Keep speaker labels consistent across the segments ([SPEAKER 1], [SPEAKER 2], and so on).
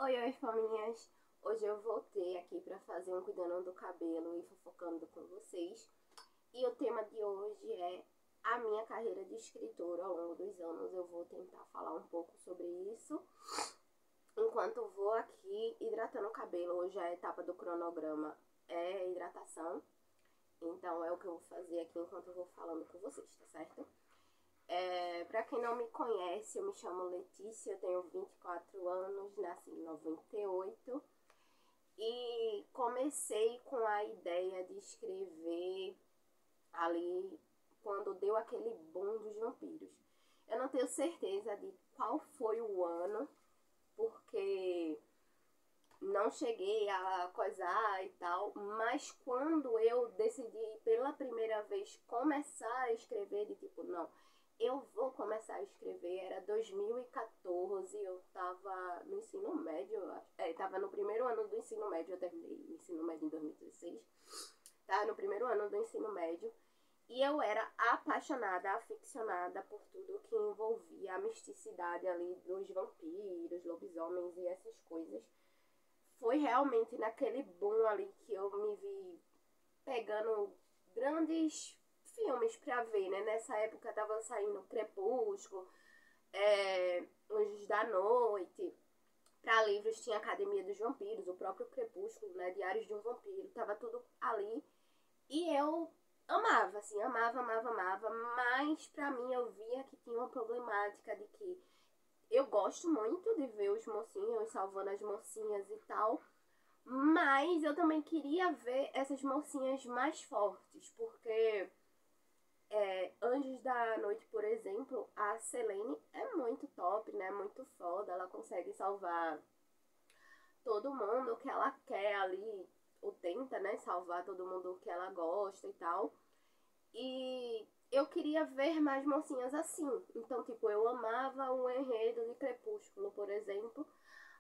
[SPEAKER 1] Oi, oi, faminhas! Hoje eu voltei aqui pra fazer um cuidando do cabelo e fofocando com vocês. E o tema de hoje é a minha carreira de escritora ao longo dos anos. Eu vou tentar falar um pouco sobre isso. Enquanto vou aqui hidratando o cabelo, hoje a etapa do cronograma é hidratação. Então é o que eu vou fazer aqui enquanto eu vou falando com vocês, tá certo? Pra quem não me conhece, eu me chamo Letícia, eu tenho 24 anos, nasci em 98 e comecei com a ideia de escrever ali quando deu aquele boom dos vampiros. Eu não tenho certeza de qual foi o ano, porque não cheguei a coisar e tal, mas quando eu decidi pela primeira vez começar a escrever, de tipo, não, eu vou começar a escrever, era 2014, eu tava no ensino médio, eu acho. Tava no primeiro ano do ensino médio, eu terminei o ensino médio em 2016, tava no primeiro ano do ensino médio, e eu era apaixonada, aficionada por tudo que envolvia a misticidade ali dos vampiros, lobisomens e essas coisas. Foi realmente naquele boom ali que eu me vi pegando grandes filmes pra ver, né? Nessa época tava saindo Crepúsculo, Anjos da Noite. Pra livros tinha Academia dos Vampiros, o próprio Crepúsculo, né? Diários de um Vampiro, tava tudo ali. E eu amava, assim, amava, mas pra mim eu via que tinha uma problemática de que eu gosto muito de ver os mocinhos salvando as mocinhas e tal, mas eu também queria ver essas mocinhas mais fortes, porque Anjos da Noite, por exemplo, a Selene é muito top, né? Muito foda, ela consegue salvar todo mundo que ela quer ali, ou tenta, né? Salvar todo mundo que ela gosta e tal. E eu queria ver mais mocinhas assim. Então, tipo, eu amava o enredo de Crepúsculo, por exemplo.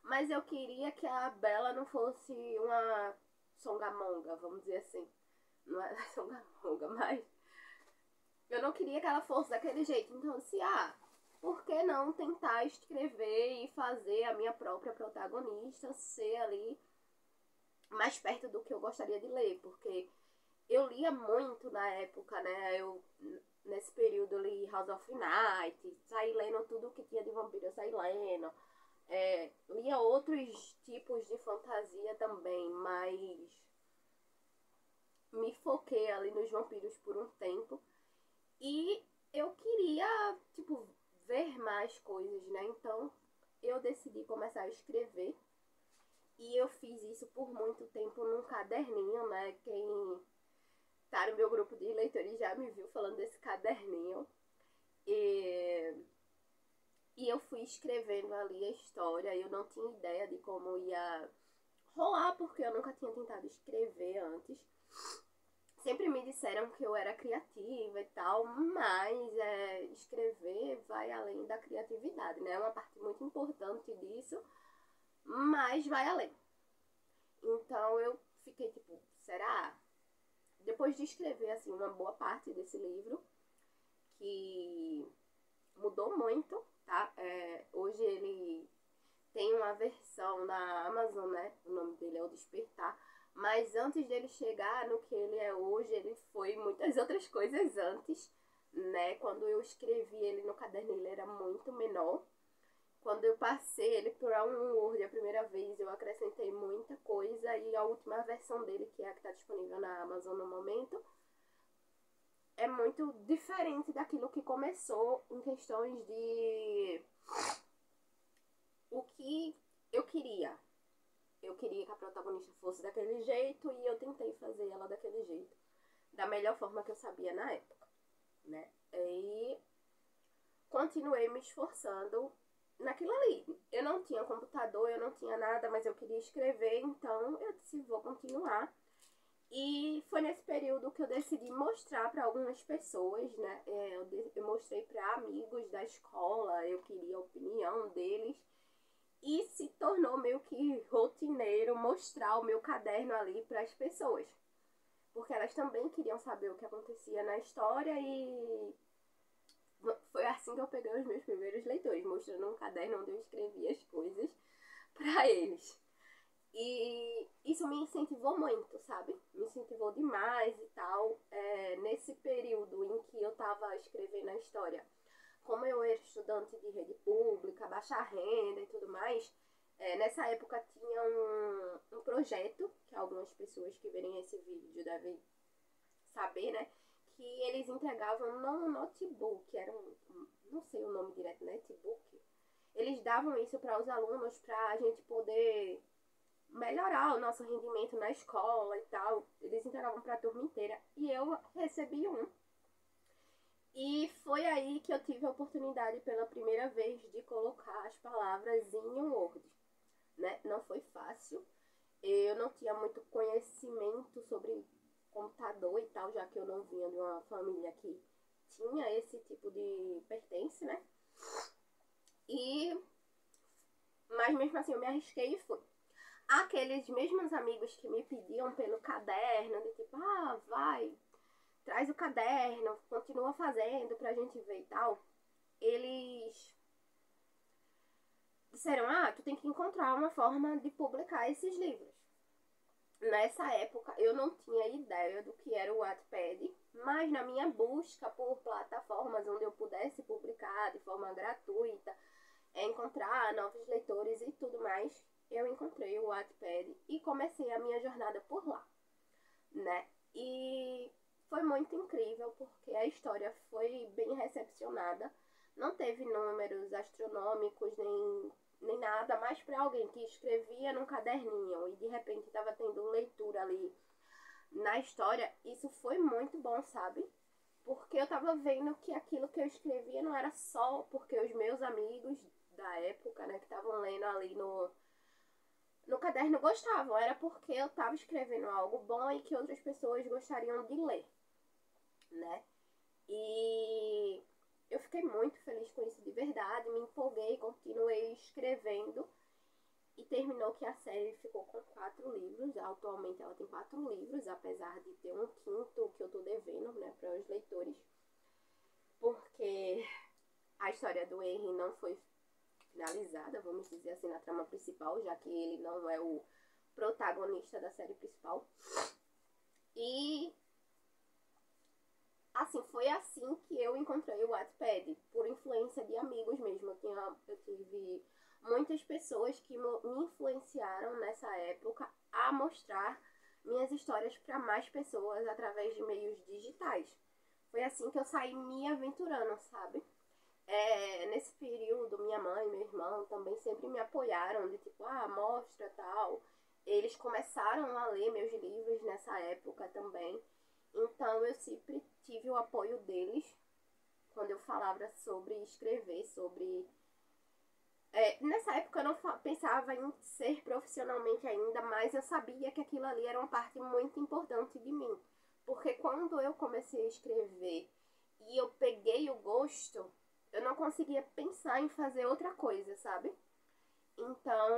[SPEAKER 1] Mas eu queria que a Bella não fosse uma songamonga, vamos dizer assim. Não é songamonga, mas eu não queria que ela fosse daquele jeito. Então, por que não tentar escrever e fazer a minha própria protagonista ser ali mais perto do que eu gostaria de ler? Porque eu lia muito na época, né? Nesse período, eu li House of Night, saí lendo tudo que tinha de vampiro, eu saí lendo. Lia outros tipos de fantasia também, mas me foquei ali nos vampiros por um tempo. E eu queria, tipo, ver mais coisas, né? Então eu decidi começar a escrever. E eu fiz isso por muito tempo num caderninho, né? Quem tá no meu grupo de leitores já me viu falando desse caderninho. E eu fui escrevendo ali a história. Eu não tinha ideia de como ia rolar, porque eu nunca tinha tentado escrever antes. Sempre me disseram que eu era criativa e tal, mas escrever vai além da criatividade, né? É uma parte muito importante disso, mas vai além. Então eu fiquei tipo, será? Depois de escrever assim uma boa parte desse livro, que mudou muito, tá? Hoje ele tem uma versão na Amazon, né? O nome dele é O Despertar. Mas antes dele chegar no que ele é hoje, ele foi muitas outras coisas antes, né? Quando eu escrevi ele no caderno, ele era muito menor. Quando eu passei ele para um Word a primeira vez, eu acrescentei muita coisa. E a última versão dele, que é a que está disponível na Amazon no momento, é muito diferente daquilo que começou em questões de o que eu queria. Eu queria que a protagonista fosse daquele jeito e eu tentei fazer ela daquele jeito, da melhor forma que eu sabia na época, né? E continuei me esforçando naquilo ali. Eu não tinha computador, eu não tinha nada, mas eu queria escrever, então eu disse, vou continuar. E foi nesse período que eu decidi mostrar para algumas pessoas, né? Eu mostrei para amigos da escola, eu queria a opinião deles. E se tornou meio que rotineiro mostrar o meu caderno ali para as pessoas. Porque elas também queriam saber o que acontecia na história e foi assim que eu peguei os meus primeiros leitores, mostrando um caderno onde eu escrevia as coisas para para eles. E isso me incentivou muito, sabe? Me incentivou demais e tal. Nesse período em que eu tava escrevendo a história, como eu era estudante de rede pública, baixa renda e tudo mais, nessa época tinha um projeto, que algumas pessoas que verem esse vídeo devem saber, né? Que eles entregavam não um notebook, era não sei o nome direto, netbook. Eles davam isso para os alunos para a gente poder melhorar o nosso rendimento na escola e tal. Eles entregavam para a turma inteira. E eu recebi um. E foi aí que eu tive a oportunidade pela primeira vez de colocar as palavras em um Word, né? Não foi fácil. Eu não tinha muito conhecimento sobre computador e tal, já que eu não vinha de uma família que tinha esse tipo de pertence, né? Mas mesmo assim eu me arrisquei e fui. Aqueles mesmos amigos que me pediam pelo caderno, de tipo, vai, traz o caderno, continua fazendo pra gente ver e tal, eles disseram, tu tem que encontrar uma forma de publicar esses livros. Nessa época eu não tinha ideia do que era o Wattpad, mas na minha busca por plataformas onde eu pudesse publicar de forma gratuita, encontrar novos leitores e tudo mais, eu encontrei o Wattpad e comecei a minha jornada por lá, né? E foi muito incrível porque a história foi bem recepcionada, não teve números astronômicos nem nada, mas para alguém que escrevia num caderninho e de repente estava tendo leitura ali na história, isso foi muito bom, sabe? Porque eu tava vendo que aquilo que eu escrevia não era só porque os meus amigos da época, né, que estavam lendo ali no caderno gostavam, era porque eu tava escrevendo algo bom e que outras pessoas gostariam de ler, né? E eu fiquei muito feliz com isso de verdade, me empolguei, continuei escrevendo e terminou que a série ficou com 4 livros. Atualmente ela tem 4 livros, apesar de ter um quinto que eu tô devendo, né, para os leitores, porque a história do Henry não foi finalizada, vamos dizer assim, na trama principal, já que ele não é o protagonista da série principal. E assim, foi assim que eu encontrei o Wattpad, por influência de amigos mesmo. Eu tive muitas pessoas que me influenciaram nessa época a mostrar minhas histórias para mais pessoas através de meios digitais. Foi assim que eu saí me aventurando, sabe? Nesse período, minha mãe e meu irmão também sempre me apoiaram, de tipo, mostra tal. Eles começaram a ler meus livros nessa época também. Então eu sempre tive o apoio deles quando eu falava sobre escrever, sobre... nessa época eu não pensava em ser profissionalmente ainda, mas eu sabia que aquilo ali era uma parte muito importante de mim. Porque quando eu comecei a escrever e eu peguei o gosto, eu não conseguia pensar em fazer outra coisa, sabe? Então,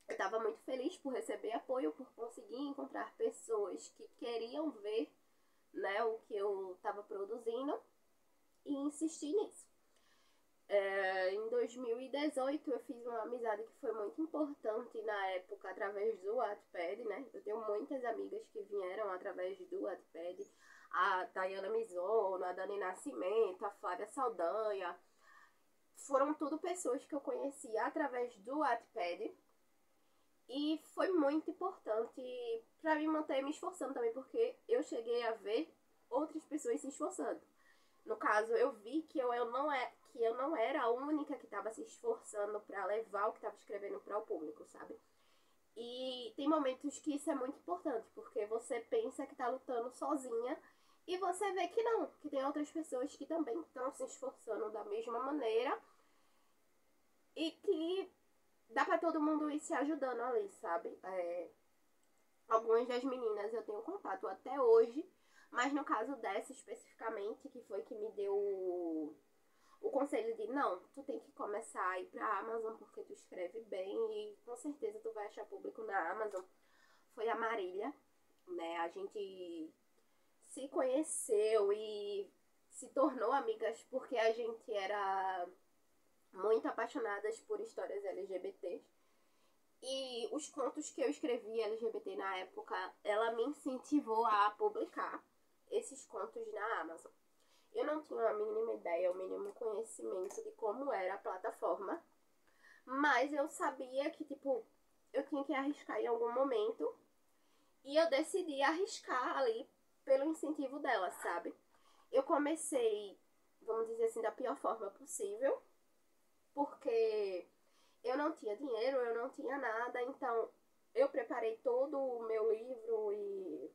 [SPEAKER 1] eu estava muito feliz por receber apoio, por conseguir encontrar pessoas que queriam ver, né, o que eu estava produzindo e insistir nisso. Em 2018 eu fiz uma amizade que foi muito importante na época através do Wattpad, né? Eu tenho muitas amigas que vieram através do Wattpad, a Dayana Mizono, a Dani Nascimento, a Flávia Saldanha. Foram tudo pessoas que eu conheci através do Wattpad. E foi muito importante para me manter me esforçando também, porque eu cheguei a ver outras pessoas se esforçando. No caso, eu vi que eu não era a única que estava se esforçando para levar o que estava escrevendo para o público, sabe? E tem momentos que isso é muito importante, porque você pensa que está lutando sozinha e você vê que não, que tem outras pessoas que também estão se esforçando da mesma maneira e que dá pra todo mundo ir se ajudando ali, sabe? Algumas das meninas eu tenho contato até hoje, mas no caso dessa especificamente, que foi que me deu o conselho de não, tu tem que começar a ir pra Amazon porque tu escreve bem e com certeza tu vai achar público na Amazon, foi a Marília, né? A gente se conheceu e se tornou amigas porque a gente era muito apaixonadas por histórias LGBTs. os contos que eu escrevi LGBT na época, ela me incentivou a publicar esses contos na Amazon. Eu não tinha a mínima ideia, o mínimo conhecimento de como era a plataforma, mas eu sabia que, tipo, eu tinha que arriscar em algum momento, e eu decidi arriscar ali pelo incentivo dela, sabe? Eu comecei, vamos dizer assim, da pior forma possível, porque eu não tinha dinheiro, eu não tinha nada, então eu preparei todo o meu livro e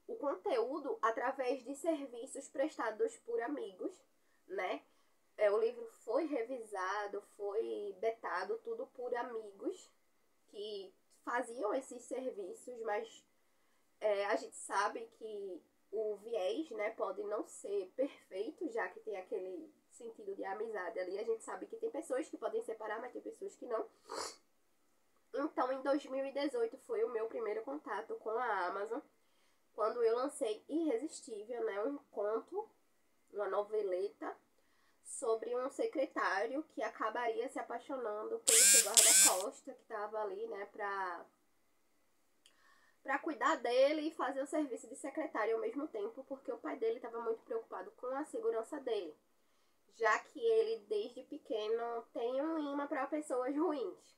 [SPEAKER 1] o conteúdo através de serviços prestados por amigos, né? O livro foi revisado, foi betado, tudo por amigos que faziam esses serviços, mas a gente sabe que o viés, né, pode não ser perfeito, já que tem aquele sentido de amizade ali. A gente sabe que tem pessoas que podem separar, mas tem pessoas que não. Então, em 2018 foi o meu primeiro contato com a Amazon, quando eu lancei Irresistível, né, um conto, uma noveleta, sobre um secretário que acabaria se apaixonando pelo seu guarda-costa, que estava ali, né, pra cuidar dele e fazer o serviço de secretário ao mesmo tempo, porque o pai dele estava muito preocupado com a segurança dele, já que ele, desde pequeno, tem um imã para pessoas ruins,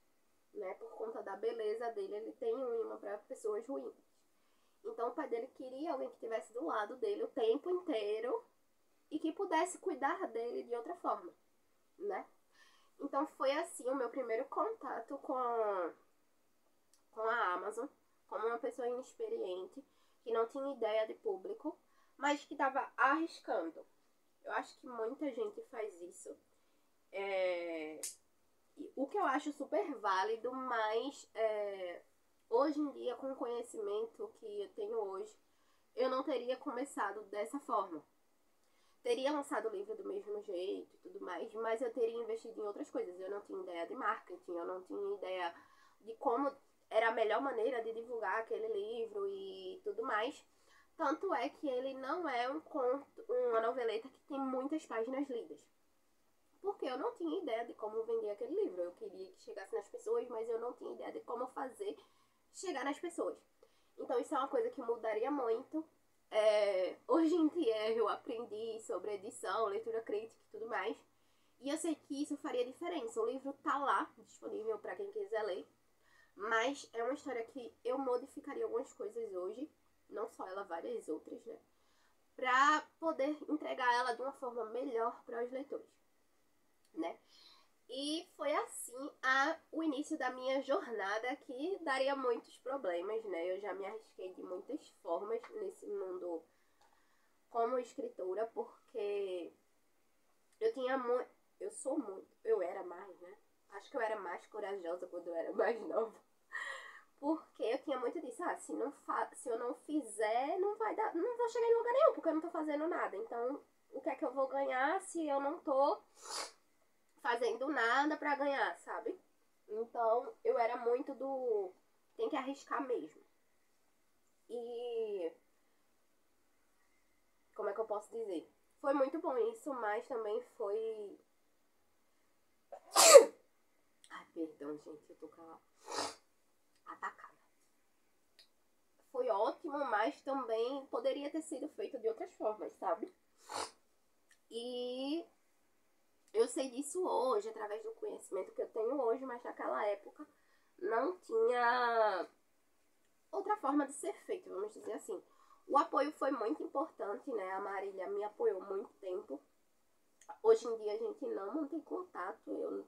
[SPEAKER 1] né, por conta da beleza dele, ele tem um imã para pessoas ruins. Então o pai dele queria alguém que estivesse do lado dele o tempo inteiro e que pudesse cuidar dele de outra forma, né? Então foi assim o meu primeiro contato com a Amazon, como uma pessoa inexperiente, que não tinha ideia de público, mas que estava arriscando. Eu acho que muita gente faz isso. O que eu acho super válido, mas hoje em dia, com o conhecimento que eu tenho hoje, eu não teria começado dessa forma. Teria lançado o livro do mesmo jeito e tudo mais, mas eu teria investido em outras coisas. Eu não tinha ideia de marketing, eu não tinha ideia de como era a melhor maneira de divulgar aquele livro e tudo mais. Tanto é que ele não é um conto, uma noveleta que tem muitas páginas lidas. Porque eu não tinha ideia de como vender aquele livro. Eu queria que chegasse nas pessoas, mas eu não tinha ideia de como fazer chegar nas pessoas. Então isso é uma coisa que mudaria muito. Hoje em dia eu aprendi sobre edição, leitura crítica e tudo mais. E eu sei que isso faria diferença. O livro tá lá, disponível para quem quiser ler. Mas é uma história que eu modificaria algumas coisas hoje. Não só ela, várias outras, né? Pra poder entregar ela de uma forma melhor para os leitores, né? E foi assim o início da minha jornada, que daria muitos problemas, né? Eu já me arrisquei de muitas formas nesse mundo como escritora, porque eu era mais, né? Acho que eu era mais corajosa quando eu era mais nova. Porque eu tinha muito disso, se eu não fizer, não vou chegar em lugar nenhum, porque eu não tô fazendo nada. Então, o que é que eu vou ganhar se eu não tô fazendo nada pra ganhar, sabe? Então, eu era muito tem que arriscar mesmo. E como é que eu posso dizer? Foi muito bom isso, mas também foi... Ai, perdão, gente, eu tô atacada. Foi ótimo, mas também poderia ter sido feito de outras formas, sabe? E eu sei disso hoje, através do conhecimento que eu tenho hoje, mas naquela época não tinha outra forma de ser feito, vamos dizer assim. O apoio foi muito importante, né? A Marília me apoiou muito tempo. Hoje em dia a gente não mantém contato.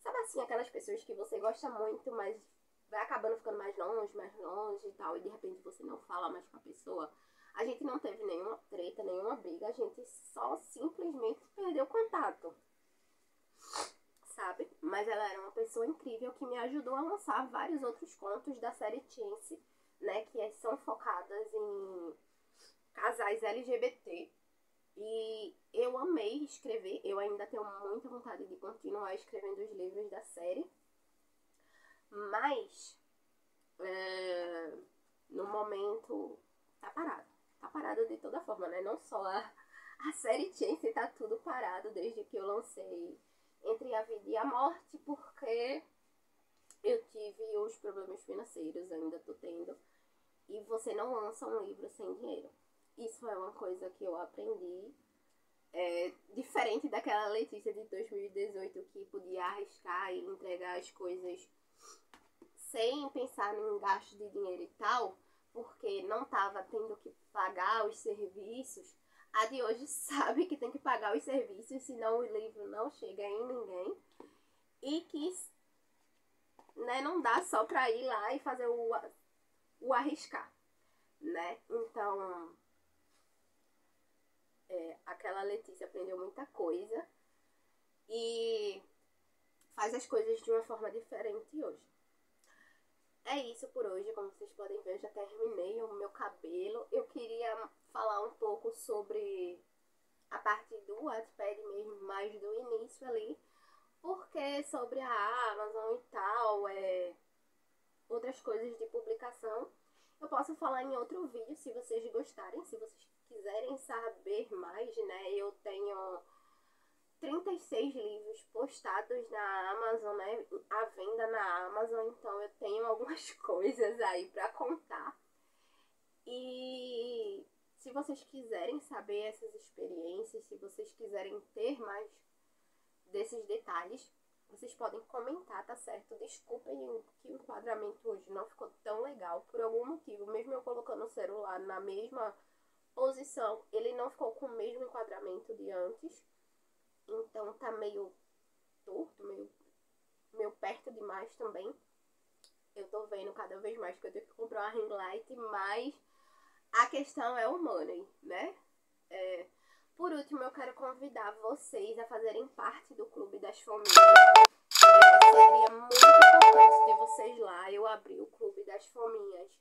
[SPEAKER 1] Sabe assim, aquelas pessoas que você gosta muito, mas vai acabando ficando mais longe e tal, e de repente você não fala mais com a pessoa. A gente não teve nenhuma treta, nenhuma briga, a gente só simplesmente perdeu contato, sabe? Mas ela era uma pessoa incrível que me ajudou a lançar vários outros contos da série Chance, né, que são focadas em casais LGBT. E eu amei escrever, eu ainda tenho muita vontade de continuar escrevendo os livros da série, mas no momento tá parado de toda forma, né? Não só a série Chance, tá tudo parado desde que eu lancei entre a vida e a morte, porque eu tive os problemas financeiros, ainda tô tendo, e você não lança um livro sem dinheiro. Isso é uma coisa que eu aprendi, diferente daquela Letícia de 2018 que podia arriscar e entregar as coisas sem pensar em gasto de dinheiro e tal, porque não estava tendo que pagar os serviços. A de hoje sabe que tem que pagar os serviços, senão o livro não chega em ninguém. E que, né, não dá só para ir lá e fazer o arriscar, né? Então, aquela Letícia aprendeu muita coisa e faz as coisas de uma forma diferente hoje. É isso por hoje, como vocês podem ver, eu já terminei o meu cabelo. Eu queria falar um pouco sobre a parte do Wattpad mesmo, mais do início ali, porque sobre a Amazon e tal, outras coisas de publicação, eu posso falar em outro vídeo se vocês gostarem, se vocês quiserem saber mais, né? Eu tenho 36 livros postados na Amazon, né? À venda na Amazon, então eu tenho algumas coisas aí pra contar. E se vocês quiserem saber essas experiências, se vocês quiserem ter mais desses detalhes, vocês podem comentar, tá certo? Desculpem que o enquadramento hoje não ficou tão legal, por algum motivo. Mesmo eu colocando o celular na mesma posição, ele não ficou com o mesmo enquadramento de antes. Então tá meio torto, meio perto demais também. Eu tô vendo cada vez mais que eu tenho que comprar uma ring light, mas a questão é o money, né? Por último, eu quero convidar vocês a fazerem parte do Clube das Famílias. Seria muito importante ter vocês lá. Eu abri o Clube das Fominhas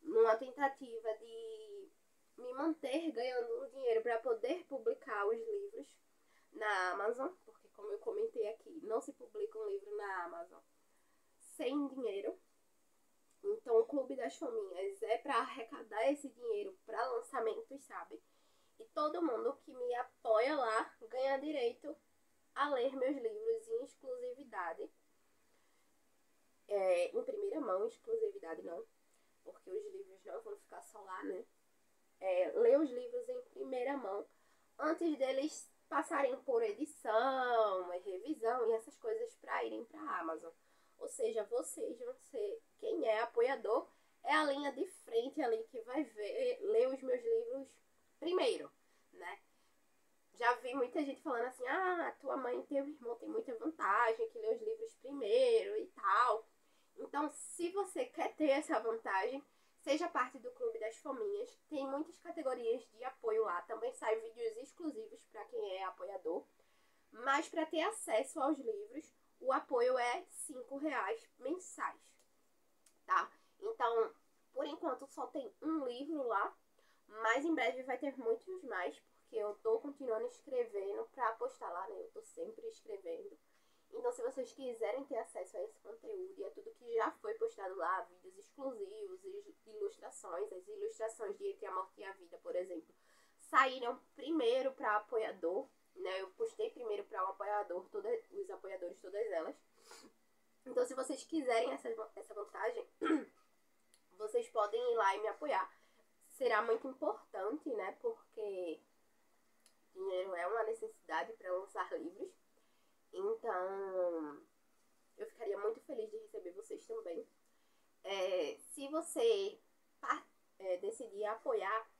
[SPEAKER 1] numa tentativa de me manter ganhando um dinheiro para poder publicar os livros na Amazon, porque como eu comentei aqui, não se publica um livro na Amazon sem dinheiro. Então o Clube das Fominhas é para arrecadar esse dinheiro para lançamentos, sabe? E todo mundo que me apoia lá ganha direito a ler meus livros em exclusividade. Em primeira mão, exclusividade não, porque os livros não vão ficar só lá, né? Ler os livros em primeira mão antes deles passarem por edição, revisão e essas coisas para irem para a Amazon. Ou seja, vocês vão ser, quem é apoiador, é a linha de frente ali que vai ler os meus livros primeiro, né? Já vi muita gente falando assim, tua mãe e teu irmão tem muita vantagem, que lê os livros primeiro e tal. Então, se você quer ter essa vantagem, seja parte do Clube das Fominhas. Tem muitas categorias de apoio lá. Também saem vídeos exclusivos para quem é apoiador. Mas para ter acesso aos livros, o apoio é R$5 mensais, tá? Então, por enquanto só tem um livro lá, mas em breve vai ter muitos mais, porque eu tô continuando escrevendo para postar lá, né? Eu tô sempre escrevendo. Então, se vocês quiserem ter acesso a esse conteúdo e a tudo que já foi postado lá, vídeos exclusivos, ilustrações, as ilustrações de Entre a Morte e a Vida, por exemplo, saíram primeiro para apoiador, né? Eu postei primeiro para o apoiador, os apoiadores, todas elas. Então, se vocês quiserem essa vantagem, vocês podem ir lá e me apoiar. Será muito importante, né? Porque dinheiro é uma necessidade para lançar livros. Então, eu ficaria muito feliz de receber vocês também. Se você decidir apoiar,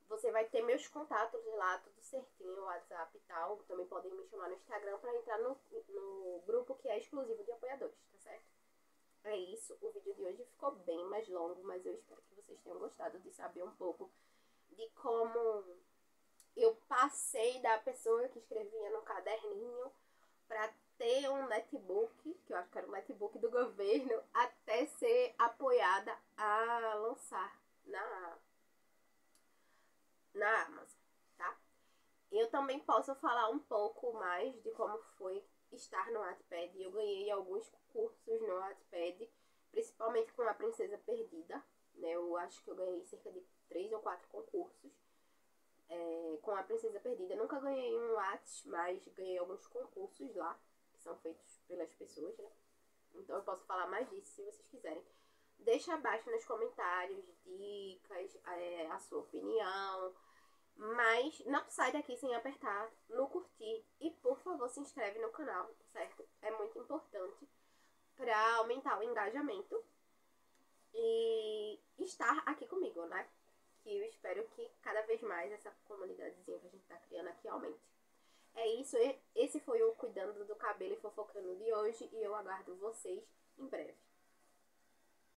[SPEAKER 1] você vai ter meus contatos lá, tudo certinho, WhatsApp e tal. Também podem me chamar no Instagram para entrar no grupo que é exclusivo de apoiadores, tá certo? É isso, o vídeo de hoje ficou bem mais longo, mas eu espero que vocês tenham gostado de saber um pouco de como eu passei da pessoa que escrevia no caderninho para ter um netbook, que eu acho que era um netbook do governo, até ser apoiada a lançar na Amazon, tá? Eu também posso falar um pouco mais de como foi estar no Wattpad. Eu ganhei alguns cursos no Wattpad, principalmente com a Princesa Perdida, né? Eu acho que eu ganhei cerca de 3 ou 4 concursos com a Princesa Perdida. Eu nunca ganhei um Watt, mas ganhei alguns concursos lá. são feitos pelas pessoas, né? Então eu posso falar mais disso se vocês quiserem. Deixa abaixo nos comentários dicas, a sua opinião. Mas não sai daqui sem apertar no curtir. E por favor, se inscreve no canal, certo? É muito importante para aumentar o engajamento e estar aqui comigo, né? Que eu espero que cada vez mais essa comunidadezinha que a gente tá criando aqui aumente. É isso, esse foi o Cuidando do Cabelo e Fofocando de hoje e eu aguardo vocês em breve.